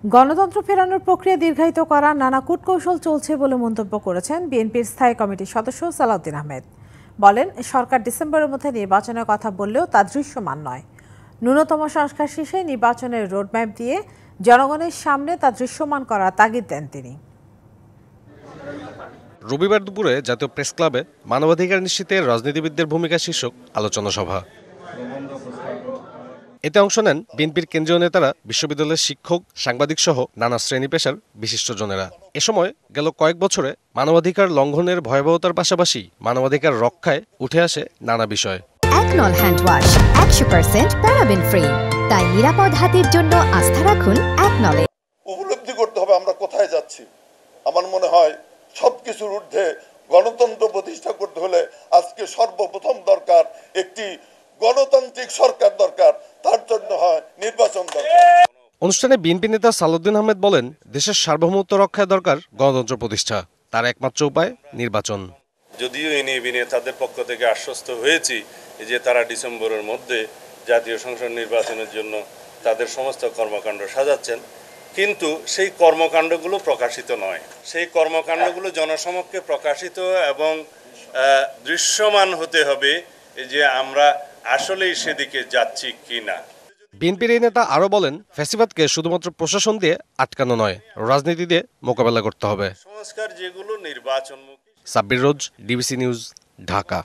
গণতন্ত্র ফেরানোর প্রক্রিয়া দীর্ঘায়িত করা নানা কূটকৌশল চলছে বলে মন্তব্য করেছেন বিএনপির স্থায়ী কমিটির সদস্য সালাউদ্দিন আহমেদ। বলেন, সরকার ডিসেম্বরের মধ্যে নির্বাচনের কথা বললেও তা দৃশ্যমান নয়। ন্যূনতম সংস্কার শেষে নির্বাচনের রোডম্যাপ দিয়ে জনগণের সামনে তা দৃশ্যমান করার তাগিদ দেন তিনি। রবিবার দুপুরে জাতীয় প্রেস ক্লাবে মানবাধিকার নিশ্চিতে রাজনীতিবিদদের ভূমিকা শীর্ষক আলোচনা সভা। এতে অংশ নেন বিএনপির কেন্দ্রীয় নেতারা, বিশ্ববিদ্যালয়ের শিক্ষক, সাংবাদিক সহ নানা শ্রেণী পেশার বিশিষ্টজনেরা। এ সময় গেল কয়েক বছরে মানবাধিকার লঙ্ঘনের ভয়াবহতার পাশাপাশি মানবাধিকার রক্ষায় উঠে আসে নানা বিষয়। একনল হ্যান্ড ওয়াশ 100% প্যারাবেন ফ্রি, তাই নিরাপদ হাতের জন্য আস্থা রাখুন একনলে। উপলব্ধি করতে হবে আমরা কোথায় যাচ্ছি। আমার মনে হয় সবকিছুর ঊর্ধ্বে গণতন্ত্র প্রতিষ্ঠা করতে হলে আজকে সর্বপ্রথম দরকার একটি গণতান্ত্রিক সরকার দরকার, তার জন্য হয় নির্বাচন দরকার। অনুষ্ঠানে বিএনপি নেতা সালাউদ্দিন আহমেদ বলেন, দেশের সার্বভৌমত্ব রক্ষায় দরকার গণতন্ত্র প্রতিষ্ঠা, তার একমাত্র উপায় নির্বাচন। যদিও এনএবি নেতাদের পক্ষ থেকে আশ্বস্ত হয়েছি যে তারা ডিসেম্বরের মধ্যে জাতীয় সংসদ নির্বাচনের জন্য তাদের সমস্ত কর্মকাণ্ড সাজাচ্ছেন, কিন্তু সেই কর্মকাণ্ডগুলো প্রকাশিত নয়। সেই কর্মকাণ্ডগুলো জনসমক্ষে প্রকাশিত এবং দৃশ্যমান হতে হবে যে আমরা আসলেই সেদিকে যাচ্ছি কিনা। বিএনপির এই নেতা আরও বলেন, ফ্যাসিবাদকে শুধুমাত্র প্রশাসন দিয়ে আটকানো নয়, রাজনীতি দিয়ে মোকাবেলা করতে হবে। সংস্কার যেগুলো নির্বাচনমুখী। সাব্বির রোজ, ডিবিসি নিউজ, ঢাকা।